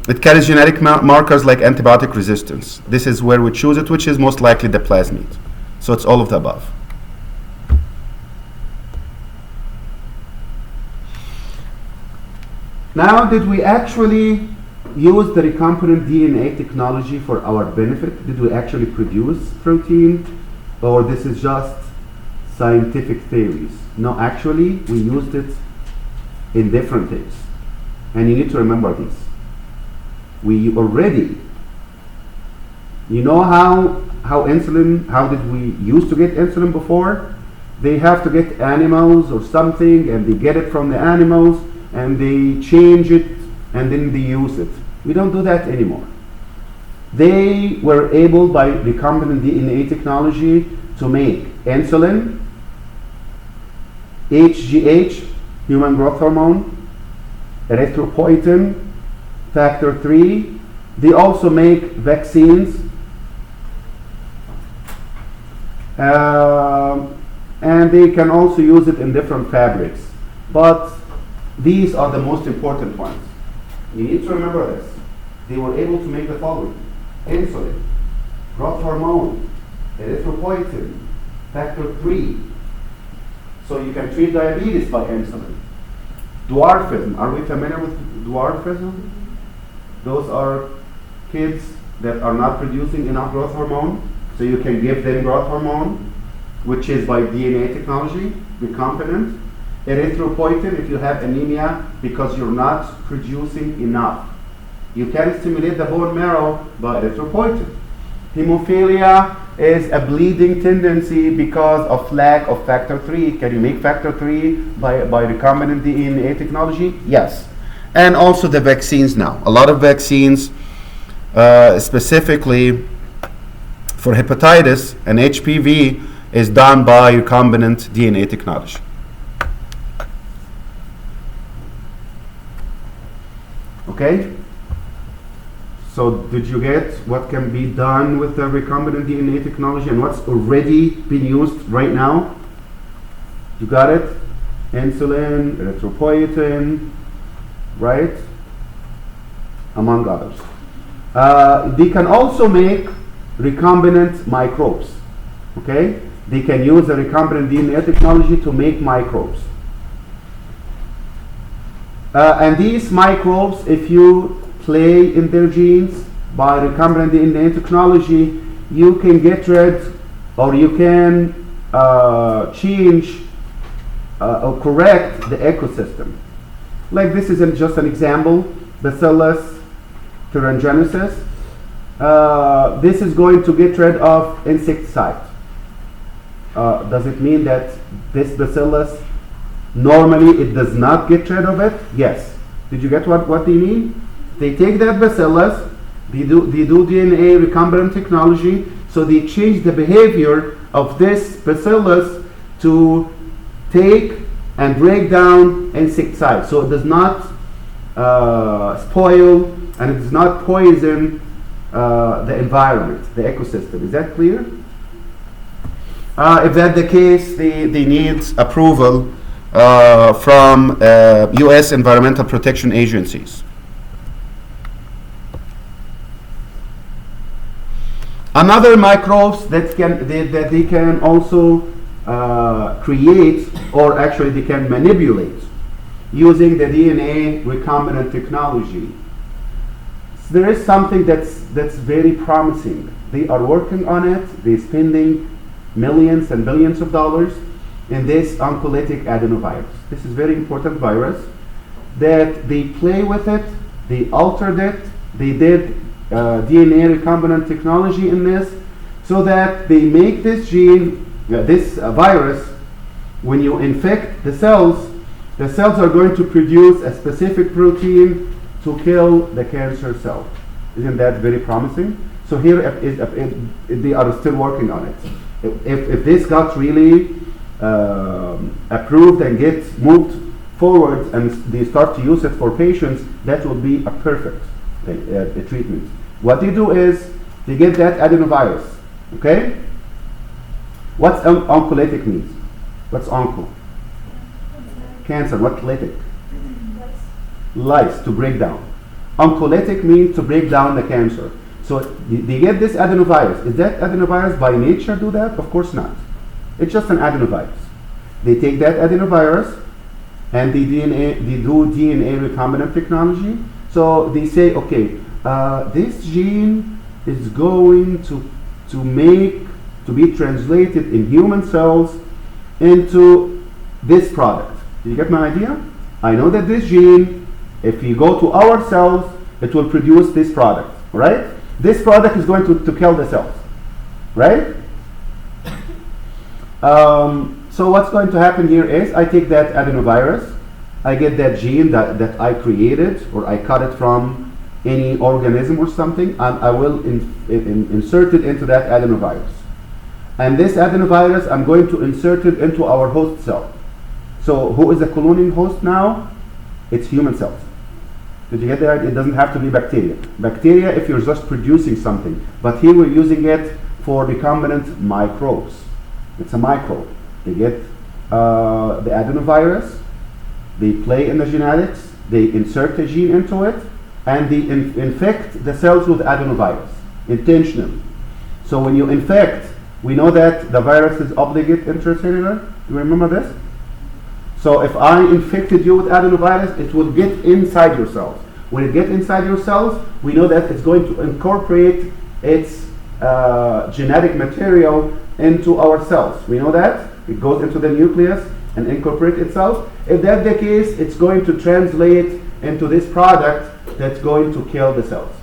It carries genetic markers like antibiotic resistance. This is where we choose it, which is most likely the plasmid. So it's all of the above. Now, did we actually use the recombinant DNA technology for our benefit? Did we actually produce protein? Or this is just scientific theories? No, actually, we used it in different things. And you need to remember this. We already, you know how insulin, how did we used to get insulin before? They have to get animals or something, and they get it from the animals, and they change it, and then they use it. We don't do that anymore. They were able, by recombinant DNA technology, to make insulin, HGH, human growth hormone, erythropoietin, factor 3. They also make vaccines, and they can also use it in different fabrics. But these are the most important ones. You need to remember this. They were able to make the following: insulin, growth hormone, erythropoietin, factor 3. So you can treat diabetes by insulin. Dwarfism. Are we familiar with dwarfism? Those are kids that are not producing enough growth hormone, so you can give them growth hormone, which is by DNA technology, recombinant. Erythropoietin, if you have anemia because you're not producing enough. You can stimulate the bone marrow by erythropoietin. Hemophilia is a bleeding tendency because of lack of factor 3. Can you make factor 3 by recombinant DNA technology? Yes. And also the vaccines now. A lot of vaccines, specifically for hepatitis and HPV, is done by recombinant DNA technology. Okay? So did you get what can be done with the recombinant DNA technology and what's already been used right now? You got it? Insulin, erythropoietin, right? Among others. They can also make recombinant microbes. Okay? They can use the recombinant DNA technology to make microbes. And these microbes, if you play in their genes by recombinant DNA technology, you can get rid, or you can change or correct the ecosystem. Like this is just an example, Bacillus thuringiensis. This is going to get rid of insecticide. Does it mean that this Bacillus, normally it does not get rid of it? Yes. Did you get what they mean? They take that Bacillus, they do DNA recombinant technology, so they change the behavior of this Bacillus to take and break down insecticide. So it does not spoil and it does not poison the environment, the ecosystem. Is that clear? If that's the case, they need approval from U.S. environmental protection agencies. Another microbes that they can also create, or actually they can manipulate using the DNA recombinant technology. So there is something that's very promising. They are working on it. They're spending millions and billions of dollars in this oncolytic adenovirus. This is very important virus that they play with it. They altered it. They did DNA recombinant technology in this, so that they make this gene, this virus, when you infect the cells are going to produce a specific protein to kill the cancer cell. Isn't that very promising? So here they are still working on it. If this got really approved and gets moved forward and they start to use it for patients, that will be a perfect treatment. What they do is they get that adenovirus, okay? What's oncolytic means? What's onco? Cancer. What lytic? Lyse, to break down. Oncolytic means to break down the cancer. So they get this adenovirus. Is that adenovirus by nature do that? Of course not. It's just an adenovirus. They take that adenovirus and they do DNA recombinant technology. So they say, okay, this gene is going to be translated in human cells into this product. Do you get my idea? I know that this gene, if you go to our cells, it will produce this product, right? This product is going to kill the cells, right? So what's going to happen here is I take that adenovirus, I get that gene that I created or I cut it from any organism or something, and I will insert it into that adenovirus. And this adenovirus, I'm going to insert it into our host cell. So who is the cloning host now? It's human cells. Did you get that? It doesn't have to be bacteria. Bacteria, if you're just producing something. But here we're using it for recombinant microbes. It's a microbe. They get the adenovirus, they play in the genetics, they insert a gene into it, and they infect the cells with adenovirus, intentionally. So when you infect, we know that the virus is obligate intracellular. Do you remember this? So if I infected you with adenovirus, it will get inside your cells. When it gets inside your cells, we know that it's going to incorporate its genetic material into our cells. We know that. It goes into the nucleus and incorporate itself. If that's the case, it's going to translate into this product that's going to kill the cells.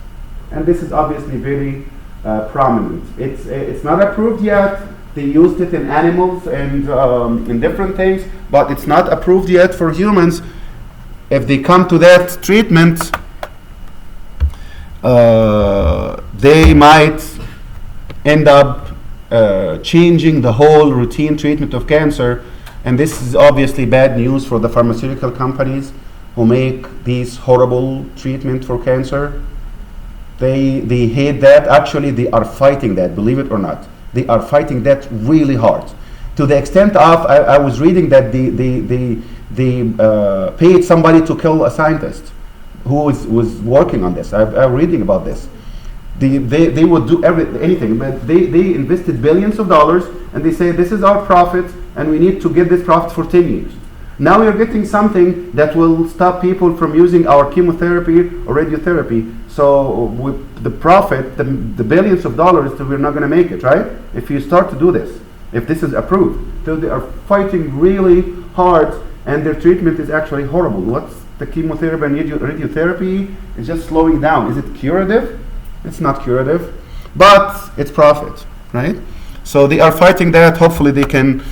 And this is obviously very prominent. It's not approved yet. They used it in animals and in different things, but it's not approved yet for humans. If they come to that treatment, they might end up changing the whole routine treatment of cancer. And this is obviously bad news for the pharmaceutical companies who make these horrible treatment for cancer. They hate that. Actually, they are fighting that, believe it or not. They are fighting that really hard. To the extent of, I was reading that they paid somebody to kill a scientist who was working on this. I'm reading about this. They would do anything, but they invested billions of dollars, and they say this is our profit, and we need to get this profit for 10 years. Now you're getting something that will stop people from using our chemotherapy or radiotherapy. So with the profit, the billions of dollars, we're not going to make it, right? If you start to do this, if this is approved. So they are fighting really hard, and their treatment is actually horrible. What's the chemotherapy and radiotherapy? It's just slowing down. Is it curative? It's not curative, but it's profit, right? So they are fighting that. Hopefully they can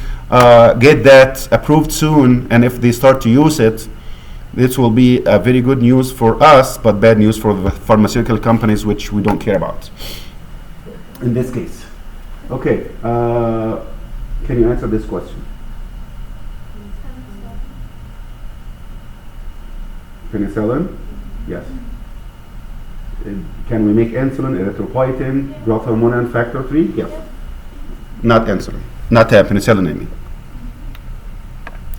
get that approved soon, and if they start to use it, this will be very good news for us, but bad news for the pharmaceutical companies, which we don't care about in this case. Okay, can you answer this question? Penicillin? Yes. Can we make insulin, erythropoietin, growth hormone, and factor 3? Yes. Not insulin. Not penicillin, I mean.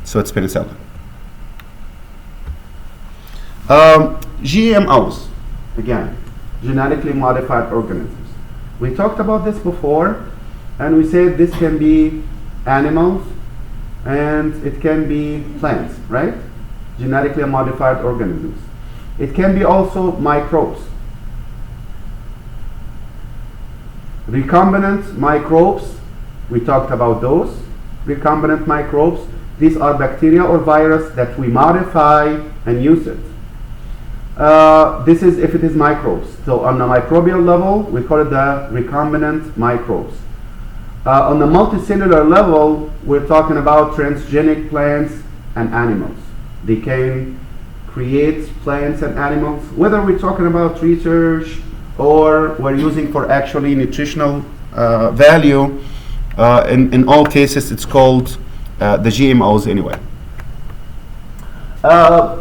So it's penicillin. GMOs, again, genetically modified organisms. We talked about this before, and we said this can be animals and it can be plants, right? Genetically modified organisms. It can be also microbes. Recombinant microbes, we talked about those. Recombinant microbes, these are bacteria or virus that we modify and use it. This is if it is microbes. So on the microbial level, we call it the recombinant microbes. On the multicellular level, we're talking about transgenic plants and animals. They can create plants and animals, whether we're talking about research or we're using for actually nutritional value. In all cases, it's called the GMOs anyway.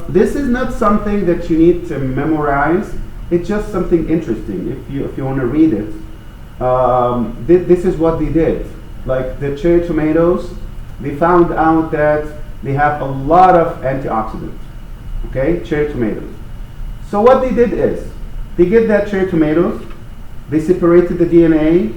This is not something that you need to memorize. It's just something interesting. If you want to read it, this is what they did. like the cherry tomatoes, they found out that they have a lot of antioxidants. Okay, cherry tomatoes. So what they did is, they get that cherry tomatoes, they separated the DNA,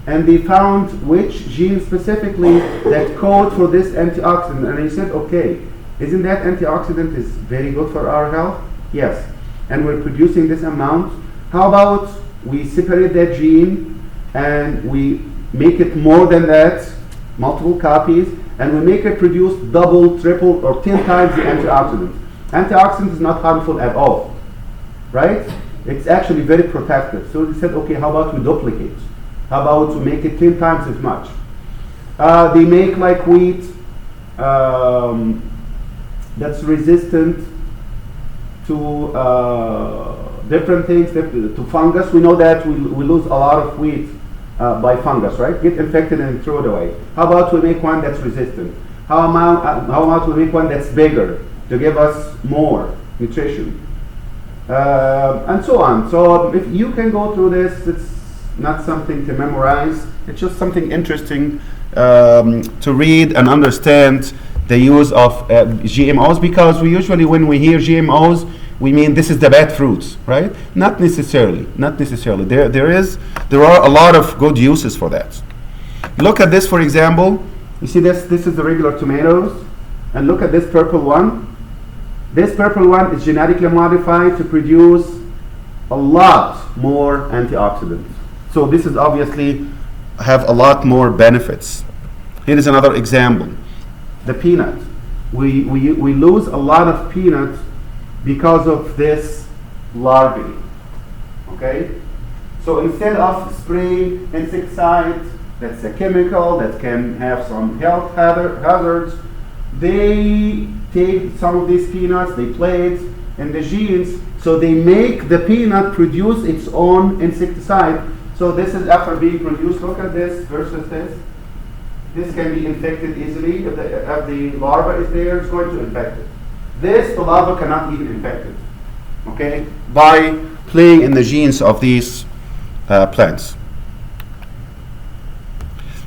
and they found which gene specifically that code for this antioxidant. And they said, okay, isn't that antioxidant is very good for our health? Yes. And we're producing this amount. How about we separate that gene and we make it more than that, multiple copies, and we make it produce double, triple, or 10 times the antioxidant. Antioxidant is not harmful at all, right? It's actually very protective. So they said, okay, how about we duplicate? How about we make it 10 times as much? They make like wheat that's resistant to different things, to fungus. We know that we lose a lot of wheat by fungus, right? Get infected and throw it away. How about we make one that's resistant? How about we make one that's bigger to give us more nutrition? And so on. So if you can go through this, it's not something to memorize. It's just something interesting to read and understand the use of GMOs, because we usually, when we hear GMOs, we mean this is the bad fruits, right? Not necessarily. Not necessarily. There are a lot of good uses for that. Look at this, for example. You see this? This is the regular tomatoes, and look at this purple one. This purple one is genetically modified to produce a lot more antioxidants. So this is obviously have a lot more benefits. Here is another example. The peanut. We lose a lot of peanuts because of this larvae. Okay? So instead of spraying insecticide, that's a chemical that can have some health hazards, they take some of these peanuts, they plate in the genes, so they make the peanut produce its own insecticide. So this is after being produced. Look at this versus this. This can be infected easily. If the larva is there, it's going to infect it. This, the larva cannot even infect it. Okay? By playing in the genes of these plants.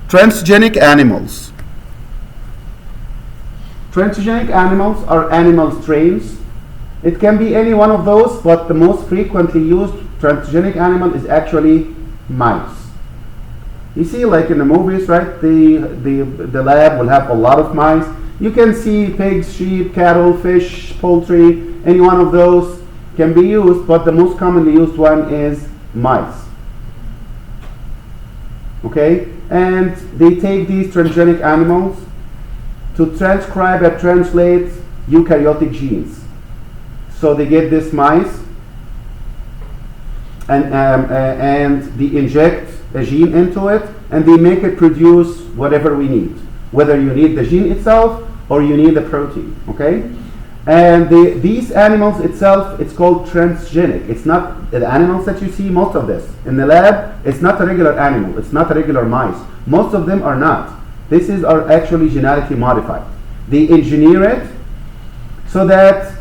Transgenic animals. Transgenic animals are animal strains. It can be any one of those, but the most frequently used transgenic animal is actually mice. You see, like in the movies, right? The lab will have a lot of mice. You can see pigs, sheep, cattle, fish, poultry. Any one of those can be used, but the most commonly used one is mice. Okay? And they take these transgenic animals to transcribe and translate eukaryotic genes. So they get this mice and they inject a gene into it, and they make it produce whatever we need, whether you need the gene itself or you need the protein. Okay? And these animals itself, it's called transgenic. It's not the animals that you see, most of this in the lab, it's not a regular animal, it's not a regular mice. Most of them are not. These are actually genetically modified. They engineer it so that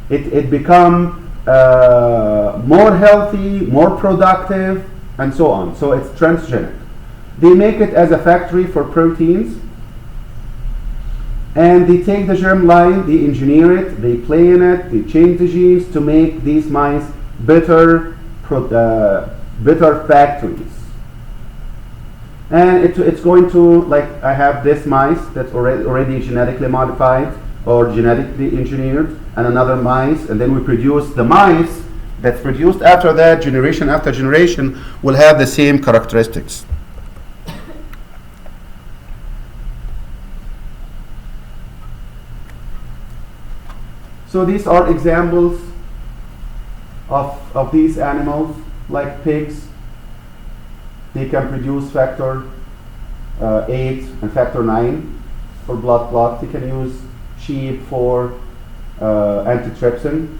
it become more healthy, more productive, and so on. So it's transgenic. They make it as a factory for proteins, and they take the germ line, they engineer it, they play in it, they change the genes to make these mice better factories. And it's going to, like, I have this mice that's already genetically modified or genetically engineered, and another mice, and then we produce the mice that's produced after that, generation after generation, will have the same characteristics. So these are examples of these animals, like pigs. They can produce factor 8 and factor 9 for blood clot. They can use sheep for antitrypsin.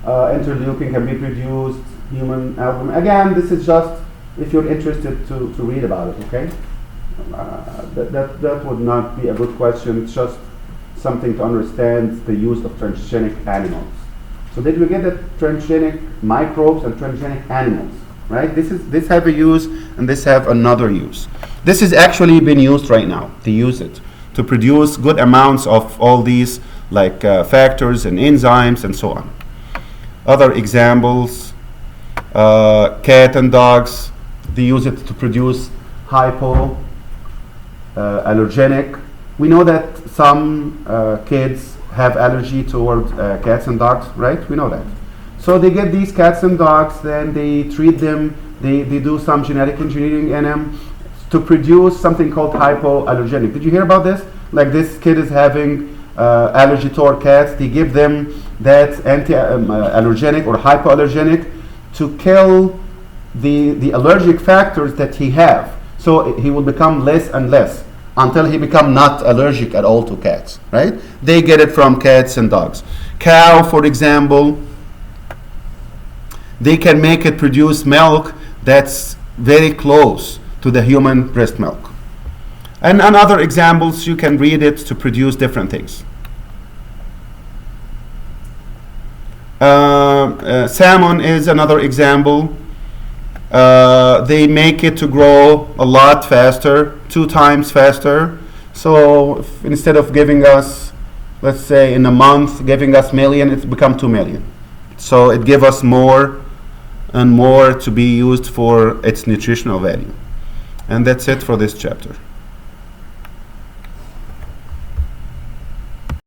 Interleukin can be produced, human albumin. Again, this is just if you're interested to read about it, okay? That would not be a good question. It's just something to understand the use of transgenic animals. So did we get the transgenic microbes and transgenic animals, right? This have a use, and and this have another use. This is actually being used right now. They use it to produce good amounts of all these like factors and enzymes and so on. Other examples, cat and dogs, they use it to produce hypoallergenic. We know that some kids have allergy toward cats and dogs, right? We know that. So they get these cats and dogs, then they treat them, they do some genetic engineering in them to produce something called hypoallergenic. Did you hear about this? Like this kid is having allergy toward cats, they give them that anti-allergenic or hypoallergenic to kill the allergic factors that he have. So he will become less and less until he become not allergic at all to cats, right? They get it from cats and dogs. Cow, for example, they can make it produce milk that's very close to the human breast milk. And other examples, you can read it to produce different things. Salmon is another example. They make it to grow a lot faster, 2 times faster. So instead of giving us, let's say in a month, giving us million, it's become 2 million. So it gives us more and more to be used for its nutritional value. And that's it for this chapter.